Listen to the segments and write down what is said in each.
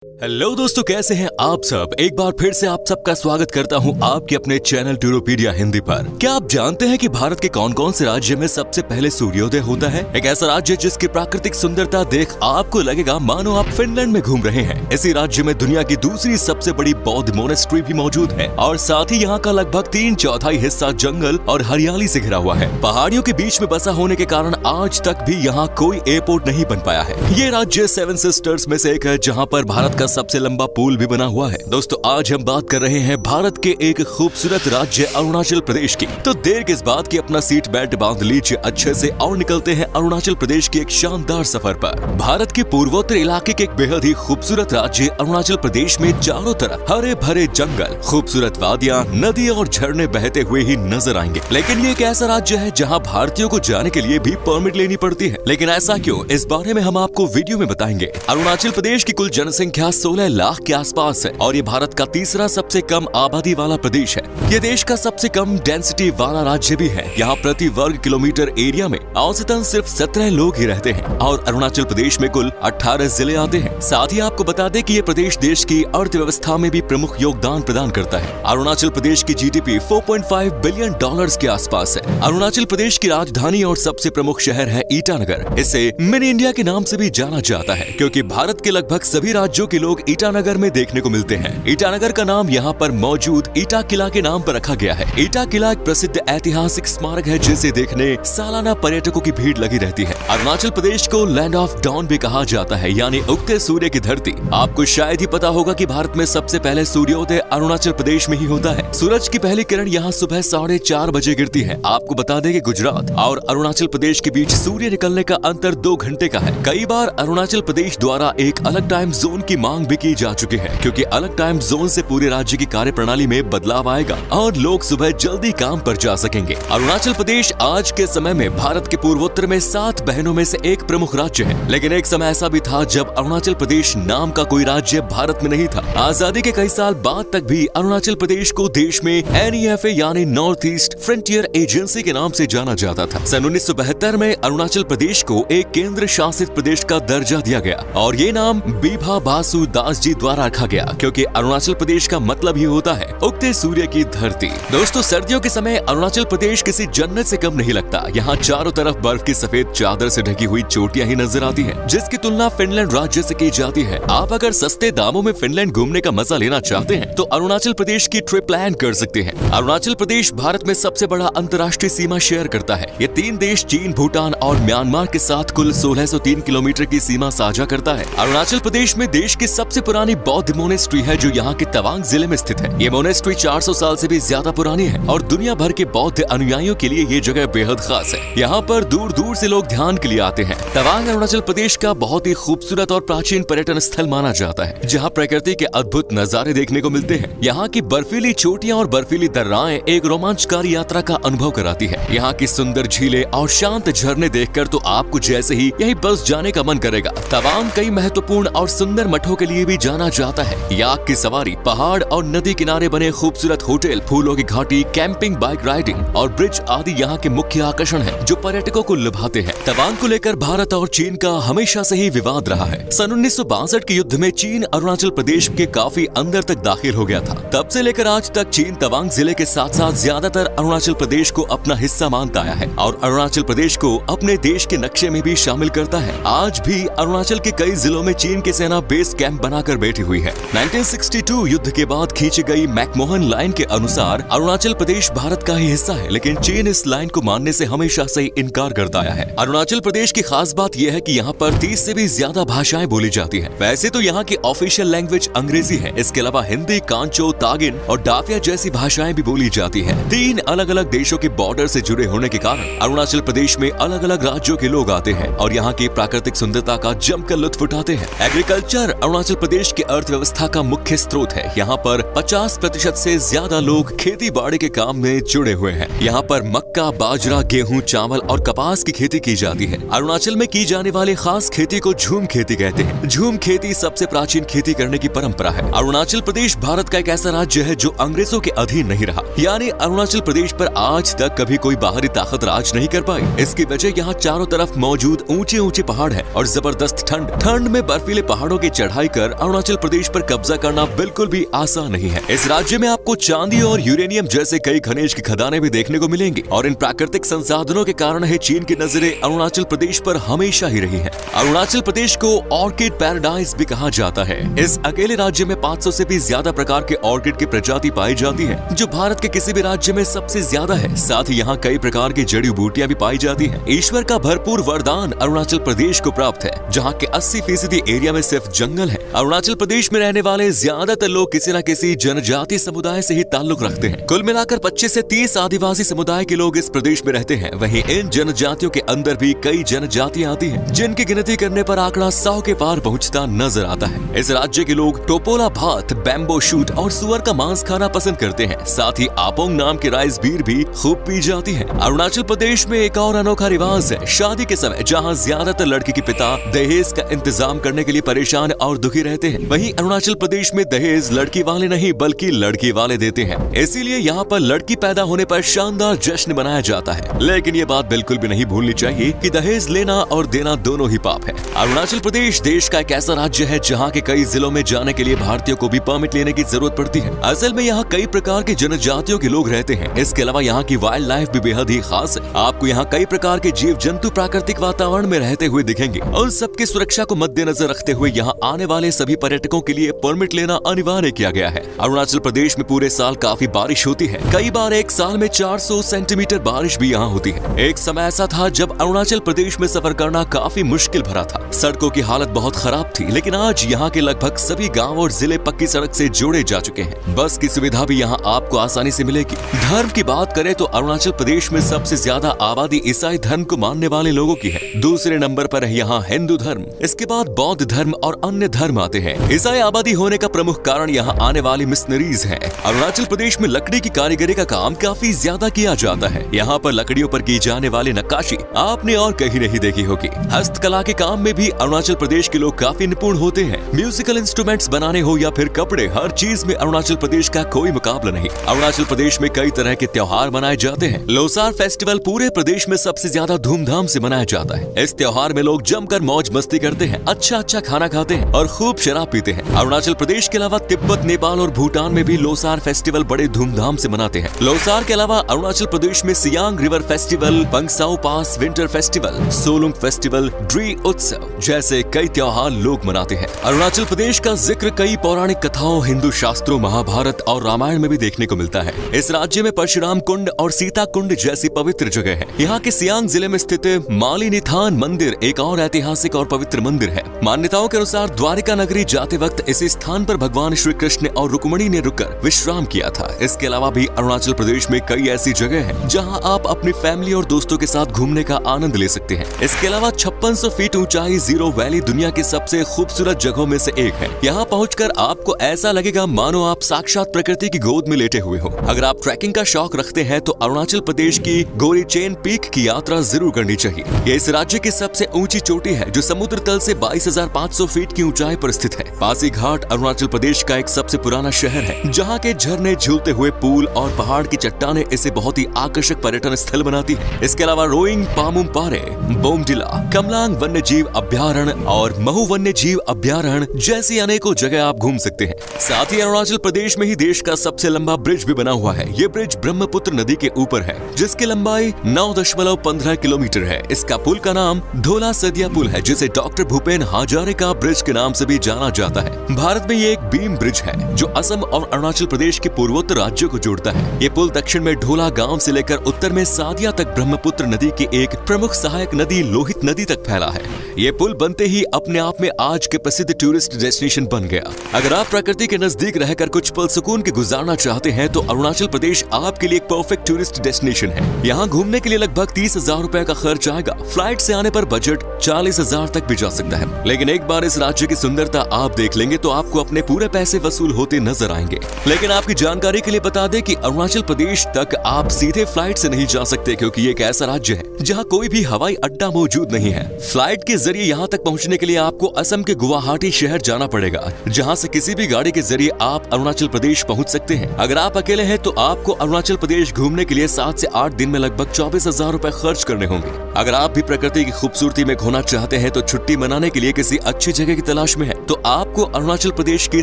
Hello दोस्तों, कैसे हैं आप सब। एक बार फिर से आप सबका स्वागत करता हूं आपके अपने चैनल टूरोपीडिया हिंदी पर। क्या आप जानते हैं कि भारत के कौन कौन से राज्य में सबसे पहले सूर्योदय होता है। एक ऐसा राज्य जिसकी प्राकृतिक सुंदरता देख आपको लगेगा मानो आप फिनलैंड में घूम रहे हैं। इसी राज्य में दुनिया की दूसरी सबसे बड़ी बौद्ध मोनेस्ट्री भी मौजूद है और साथ ही यहाँ का लगभग 3/4 हिस्सा जंगल और हरियाली से घिरा हुआ है। पहाड़ियों के बीच में बसा होने के कारण आज तक भी यहाँ कोई एयरपोर्ट नहीं बन पाया है। ये राज्य 7 सिस्टर्स में से एक है, जहाँ पर भारत का सबसे लंबा पुल भी बना हुआ है। दोस्तों, आज हम बात कर रहे हैं भारत के एक खूबसूरत राज्य अरुणाचल प्रदेश की। तो देर किस बात की, अपना सीट बेल्ट बांध लीजिए अच्छे से और निकलते हैं अरुणाचल प्रदेश के एक शानदार सफर पर। भारत के पूर्वोत्तर इलाके के एक बेहद ही खूबसूरत राज्य अरुणाचल प्रदेश में चारों तरफ हरे भरे जंगल, खूबसूरत वादियां, नदी और झरने बहते हुए ही नजर आएंगे। लेकिन ये एक ऐसा राज्य है जहाँ भारतीयों को जाने के लिए भी परमिट लेनी पड़ती है। लेकिन ऐसा क्यों, इस बारे में हम आपको वीडियो में बताएंगे। अरुणाचल प्रदेश की कुल जनसंख्या 16 लाख के आसपास है और ये भारत का तीसरा सबसे कम आबादी वाला प्रदेश है। ये देश का सबसे कम डेंसिटी वाला राज्य भी है। यहाँ प्रति वर्ग किलोमीटर एरिया में औसतन सिर्फ 17 लोग ही रहते हैं और अरुणाचल प्रदेश में कुल 18 जिले आते हैं। साथ ही आपको बता दें कि ये प्रदेश देश की अर्थव्यवस्था में भी प्रमुख योगदान प्रदान करता है। अरुणाचल प्रदेश की जीडीपी $4.5 बिलियन के आसपास है। अरुणाचल प्रदेश की राजधानी और सबसे प्रमुख शहर है ईटानगर। इसे मिनी इंडिया के नाम से भी जाना जाता है क्योंकि भारत के लगभग सभी राज्यों के लोग ईटानगर में देखने को मिलते हैं। ईटानगर का नाम यहाँ पर मौजूद ईटा किला के नाम पर रखा गया है। ईटा किला एक प्रसिद्ध ऐतिहासिक स्मारक है जिसे देखने सालाना पर्यटकों की भीड़ लगी रहती है। अरुणाचल प्रदेश को लैंड ऑफ डॉन भी कहा जाता है, यानी उगते सूर्य की धरती। आपको शायद ही पता होगा कि भारत में सबसे पहले सूर्योदय अरुणाचल प्रदेश में ही होता है। सूरज की पहली किरण यहाँ सुबह 4:30 बजे गिरती है। आपको बता दें कि गुजरात और अरुणाचल प्रदेश के बीच सूर्य निकलने का अंतर 2 घंटे का है। कई बार अरुणाचल प्रदेश द्वारा एक अलग टाइम जोन की मांग भी की जा चुकी है क्योंकि अलग टाइम जोन से पूरे राज्य की कार्य प्रणाली में बदलाव आएगा और लोग सुबह जल्दी काम पर जा सकेंगे। अरुणाचल प्रदेश आज के समय में भारत के पूर्वोत्तर में 7 बहनों में से एक प्रमुख राज्य है। लेकिन एक समय ऐसा भी था जब अरुणाचल प्रदेश नाम का कोई राज्य भारत में नहीं था। आजादी के कई साल बाद तक भी अरुणाचल प्रदेश को देश में NEFA यानी नॉर्थ ईस्ट फ्रंटियर एजेंसी के नाम से जाना जाता था। सन 1972 में अरुणाचल प्रदेश को एक केंद्र शासित प्रदेश का दर्जा दिया गया और ये नाम बीभा बासु दास जी द्वारा रखा गया क्योंकि अरुणाचल प्रदेश का मतलब ही होता है उगते सूर्य की धरती। दोस्तों, सर्दियों के समय अरुणाचल प्रदेश किसी जन्नत से कम नहीं लगता। यहाँ चारों तरफ बर्फ की सफेद चादर से ढकी हुई चोटियां ही नजर आती हैं, जिसकी तुलना फिनलैंड राज्य से की जाती है। आप अगर सस्ते दामों में फिनलैंड घूमने का मजा लेना चाहते हैं तो अरुणाचल प्रदेश की ट्रिप प्लान कर सकते हैं। अरुणाचल प्रदेश भारत में सबसे बड़ा अंतर्राष्ट्रीय सीमा शेयर करता है। ये 3 देश चीन, भूटान और म्यांमार के साथ कुल 1603 किलोमीटर की सीमा साझा करता है। अरुणाचल प्रदेश में देश की सबसे पुरानी बौद्ध मोनेस्ट्री है जो यहाँ के तवांग जिले में स्थित है। ये मोनेस्ट्री 400 साल से भी ज्यादा पुरानी है और दुनिया भर के बौद्ध अनुयायियों के लिए ये जगह बेहद खास है। यहाँ पर दूर दूर से लोग ध्यान के लिए आते हैं। तवांग अरुणाचल प्रदेश का बहुत ही खूबसूरत और प्राचीन पर्यटन स्थल माना जाता है जहाँ प्रकृति के अद्भुत नजारे देखने को मिलते हैं। यहाँ की बर्फीली चोटियाँ और बर्फीली दर्राएं एक रोमांचकारी यात्रा का अनुभव कराती है। यहाँ की सुंदर झीलें और शांत झरने देखकर तो आपको जैसे ही यही बस जाने का मन करेगा। तवांग कई महत्वपूर्ण और सुंदर मठों के लिए भी जाना जाता है। याक की सवारी, पहाड़ और नदी किनारे बने खूबसूरत होटल, फूलों की घाटी, कैंपिंग, बाइक राइडिंग और ब्रिज आदि यहाँ के मुख्य आकर्षण हैं जो पर्यटकों को लुभाते हैं। तवांग को लेकर भारत और चीन का हमेशा से ही विवाद रहा है। सन 1962 के युद्ध में चीन अरुणाचल प्रदेश के काफी अंदर तक दाखिल हो गया था। तब से लेकर आज तक चीन तवांग जिले के साथ साथ ज्यादातर अरुणाचल प्रदेश को अपना हिस्सा मानता आया है और अरुणाचल प्रदेश को अपने देश के नक्शे में भी शामिल करता है। आज भी अरुणाचल के कई जिलों में चीन की सेना बेस कैंप बनाकर बैठी हुई है। 1962 युद्ध के बाद खींची गई मैकमोहन लाइन के अनुसार अरुणाचल प्रदेश भारत का ही हिस्सा है, लेकिन चीन इस लाइन को मानने से हमेशा से इनकार करता आया है। अरुणाचल प्रदेश की खास बात यह है कि यहाँ पर 30 से भी ज्यादा भाषाएं बोली जाती हैं। वैसे तो यहाँ की ऑफिशियल लैंग्वेज अंग्रेजी है। इसके अलावा हिंदी, कांचो, तागिन और डाफिया जैसी भाषाएं भी बोली जाती है। 3 अलग अलग देशों के बॉर्डर से जुड़े होने के कारण अरुणाचल प्रदेश में अलग अलग राज्यों के लोग आते हैं और यहाँ की प्राकृतिक सुंदरता का जमकर लुत्फ उठाते हैं। एग्रीकल्चर अरुणाचल प्रदेश की अर्थव्यवस्था का मुख्य स्रोत है। यहाँ पर 50% से ज्यादा लोग खेती बाड़ी के काम में जुड़े हुए हैं। यहाँ पर मक्का, बाजरा, गेहूं, चावल और कपास की खेती की जाती है। अरुणाचल में की जाने वाली खास खेती को झूम खेती कहते हैं। झूम खेती सबसे प्राचीन खेती करने की परंपरा है। अरुणाचल प्रदेश भारत का एक ऐसा राज्य है जो अंग्रेजों के अधीन नहीं रहा, यानी अरुणाचल प्रदेश पर आज तक कभी कोई बाहरी ताकत राज नहीं कर पाई। इसकी वजह यहाँ चारों तरफ मौजूद ऊंचे ऊंचे पहाड़ हैं और जबरदस्त ठंड में बर्फीले पहाड़ों की चढ़ाई मिलकर अरुणाचल प्रदेश पर कब्जा करना बिल्कुल भी आसान नहीं है। इस राज्य में आपको चांदी और यूरेनियम जैसे कई खनिज की खदानें भी देखने को मिलेंगी और इन प्राकृतिक संसाधनों के कारण ही चीन की नजरें अरुणाचल प्रदेश पर हमेशा ही रही है। अरुणाचल प्रदेश को ऑर्किड पैराडाइज भी कहा जाता है। इस अकेले राज्य में 500 से भी ज्यादा प्रकार के ऑर्किड की प्रजाति पाई जाती है, जो भारत के किसी भी राज्य में सबसे ज्यादा है। साथ ही यहाँ कई प्रकार की जड़ी बूटियां भी पाई जाती हैं। ईश्वर का भरपूर वरदान अरुणाचल प्रदेश को प्राप्त है, जहाँ के 80% एरिया में सिर्फ जंगल है। अरुणाचल प्रदेश में रहने वाले ज्यादातर लोग किसी न किसी जनजातीय समुदाय से ही ताल्लुक रखते हैं। कुल मिलाकर 25 से 30 आदिवासी समुदाय के लोग इस प्रदेश में रहते हैं। वहीं इन जनजातियों के अंदर भी कई जनजातियां आती हैं, जिनकी गिनती करने पर आंकड़ा 100 के पार पहुंचता नजर आता है। इस राज्य के लोग टोपोला भात, बैम्बो शूट और सुअर का मांस खाना पसंद करते हैं। साथ ही आपोंग नाम की राइस बीर भी खूब पी जाती है। अरुणाचल प्रदेश में एक और अनोखा रिवाज है शादी के समय, जहाँ ज्यादातर लड़की के पिता दहेज का इंतजाम करने के लिए परेशान और दुखी रहते हैं। वहीं अरुणाचल प्रदेश में दहेज लड़की वाले नहीं बल्कि लड़की वाले देते हैं। इसीलिए यहाँ पर लड़की पैदा होने पर शानदार जश्न मनाया जाता है। लेकिन ये बात बिल्कुल भी नहीं भूलनी चाहिए कि दहेज लेना और देना दोनों ही पाप है। अरुणाचल प्रदेश देश का एक ऐसा राज्य है जहाँ के कई जिलों में जाने के लिए भारतीयों को भी परमिट लेने की जरूरत पड़ती है। असल में यहाँ कई प्रकार के जनजातियों के लोग रहते हैं। इसके अलावा यहाँ की वाइल्ड लाइफ भी बेहद ही खास है। आपको यहाँ कई प्रकार के जीव जंतु प्राकृतिक वातावरण में रहते हुए दिखेंगे और सबकी सुरक्षा को मद्देनजर रखते हुए यहाँ आने वाले सभी पर्यटकों के लिए परमिट लेना अनिवार्य किया गया है। अरुणाचल प्रदेश में पूरे साल काफी बारिश होती है। कई बार एक साल में 400 सेंटीमीटर बारिश भी यहाँ होती है। एक समय ऐसा था जब अरुणाचल प्रदेश में सफर करना काफी मुश्किल भरा था। सड़कों की हालत बहुत खराब थी, लेकिन आज यहाँ के लगभग सभी गाँव और जिले पक्की सड़क से जोड़े जा चुके हैं। बस की सुविधा भी यहाँ आपको आसानी से मिलेगी। धर्म की बात करें तो अरुणाचल प्रदेश में सबसे ज्यादा आबादी ईसाई धर्म को मानने वाले लोगों की है। दूसरे नंबर पर है यहाँ हिंदू धर्म, इसके बाद बौद्ध धर्म और अन्य धर्म आते हैं। ईसाई आबादी होने का प्रमुख कारण यहाँ आने वाली मिशनरीज हैं। अरुणाचल प्रदेश में लकड़ी की कारीगरी का काम काफी ज्यादा किया जाता है। यहाँ पर लकड़ियों पर की जाने वाली नक्काशी आपने और कहीं नहीं देखी होगी। हस्तकला के काम में भी अरुणाचल प्रदेश के लोग काफी निपुण होते हैं। म्यूजिकल इंस्ट्रूमेंट्स बनाने हो या फिर कपड़े, हर चीज में अरुणाचल प्रदेश का कोई मुकाबला नहीं। अरुणाचल प्रदेश में कई तरह के त्योहार मनाए जाते हैं। लोसार फेस्टिवल पूरे प्रदेश में सबसे ज्यादा धूमधाम से मनाया जाता है। इस त्योहार में लोग जमकर मौज मस्ती करते हैं, अच्छा खाना खाते हैं और खूब शराब पीते हैं। अरुणाचल प्रदेश के अलावा तिब्बत, नेपाल और भूटान में भी लोसार फेस्टिवल बड़े धूमधाम से मनाते हैं। लोसार के अलावा अरुणाचल प्रदेश में Siang river festival, Pangsau pass winter festival, Solung festival, Dree उत्सव जैसे कई त्योहार लोग मनाते हैं। अरुणाचल प्रदेश का जिक्र कई पौराणिक कथाओं, हिंदू शास्त्रों, महाभारत और रामायण में भी देखने को मिलता है। इस राज्य में परशुराम कुंड और सीता कुंड जैसी पवित्र जगह है। यहाँ के सियांग जिले में स्थित मालिनीथान मंदिर एक और ऐतिहासिक और पवित्र मंदिर है। मान्यताओं के अनुसार द्वारिका नगरी जाते वक्त इस स्थान पर भगवान श्री कृष्ण और रुक्मिणी ने रुककर विश्राम किया था। इसके अलावा भी अरुणाचल प्रदेश में कई ऐसी जगह है जहाँ आप अपनी फैमिली और दोस्तों के साथ घूमने का आनंद ले सकते हैं। इसके अलावा 5600 फीट ऊंचाई जीरो वैली दुनिया की सबसे खूबसूरत जगहों में से एक है। यहाँ पहुंचकर आपको ऐसा लगेगा मानो आप साक्षात प्रकृति की गोद में लेटे हुए हो। अगर आप ट्रैकिंग का शौक रखते हैं तो अरुणाचल प्रदेश की गोरीचेन पीक की यात्रा जरूर करनी चाहिए। ये इस राज्य की सबसे ऊंची चोटी है जो समुद्र तल से 22,500 फीट की ऊंचाई पर स्थित है। पासीघाट अरुणाचल प्रदेश का एक सबसे पुराना शहर है, जहाँ के झरने, झूलते हुए पुल और पहाड़ की चट्टानें इसे बहुत ही आकर्षक पर्यटन स्थल बनाती है। इसके अलावा रोइंग, पामुम पारे, बोमडिला, कमलांग वन्य जीव अभ्यारण्य और महू वन्य जीव अभ्यारण्य जैसी अनेकों जगह आप घूम सकते हैं। साथ ही अरुणाचल प्रदेश में ही देश का सबसे लंबा ब्रिज भी बना हुआ है। ये ब्रिज ब्रह्मपुत्र नदी के ऊपर है, जिसकी लंबाई 9.15 किलोमीटर है। इसका पुल का नाम धोला सदिया पुल है, जिसे डॉक्टर भूपेन हजारिका ब्रिज के नाम से भी जाना जाता है। भारत में ये एक बीम ब्रिज है जो असम और अरुणाचल प्रदेश के पूर्वोत्तर राज्यों को जोड़ता है। ये पुल दक्षिण में ढोला गांव से लेकर उत्तर में सादिया तक ब्रह्मपुत्र नदी की एक प्रमुख सहायक नदी लोहित नदी तक फैला है। ये पुल बनते ही अपने आप में आज के प्रसिद्ध टूरिस्ट डेस्टिनेशन बन गया। अगर आप प्रकृति के नजदीक रहकर कुछ पल सुकून के गुजारना चाहते हैं तो अरुणाचल प्रदेश आपके लिए एक परफेक्ट टूरिस्ट डेस्टिनेशन है। यहाँ घूमने के लिए लगभग 30,000 रुपए का खर्च आएगा। फ्लाइट से आने पर बजट 40,000 तक भी जा सकता है। लेकिन एक बार इस राज्य की सुंदरता आप देख लेंगे तो आपको अपने पूरे पैसे वसूल होते नजर आएंगे। लेकिन आपकी जानकारी के लिए बता दें कि अरुणाचल प्रदेश तक आप सीधे फ्लाइट से नहीं जा सकते, क्योंकि ये एक ऐसा राज्य है जहाँ कोई भी हवाई अड्डा मौजूद नहीं है। फ्लाइट के जरिए यहाँ तक पहुँचने के लिए आपको असम के गुवाहाटी शहर जाना पड़ेगा, जहाँ से किसी भी गाड़ी के जरिए आप अरुणाचल प्रदेश पहुँच सकते हैं। अगर आप अकेले हैं तो आपको अरुणाचल प्रदेश घूमने के लिए 7 से 8 दिन में लगभग 24,000 रुपए खर्च करने होंगे। अगर आप भी प्रकृति की खूबसूरती में खोना चाहते हैं तो छुट्टी मनाने के लिए किसी अच्छी जगह की तलाश प्रदेश में है तो आपको अरुणाचल प्रदेश की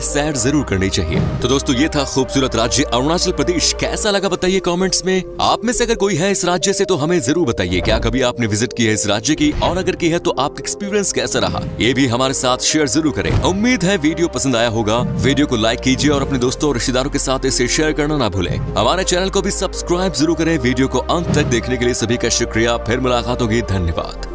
सैर जरूर करनी चाहिए। तो दोस्तों ये था खूबसूरत राज्य अरुणाचल प्रदेश। कैसा लगा बताइए कमेंट्स में। आप में से अगर कोई है इस राज्य से तो हमें जरूर बताइए, क्या कभी आपने विजिट की है इस राज्य की, और अगर की है तो आपका एक्सपीरियंस कैसा रहा, ये भी हमारे साथ शेयर जरूर करें। उम्मीद है वीडियो पसंद आया होगा। वीडियो को लाइक कीजिए और अपने दोस्तों और रिश्तेदारों के साथ इसे शेयर करना ना भूलें। हमारे चैनल को भी सब्सक्राइब जरूर करें। वीडियो को अंत तक देखने के लिए सभी का शुक्रिया। फिर मुलाकात होगी। धन्यवाद।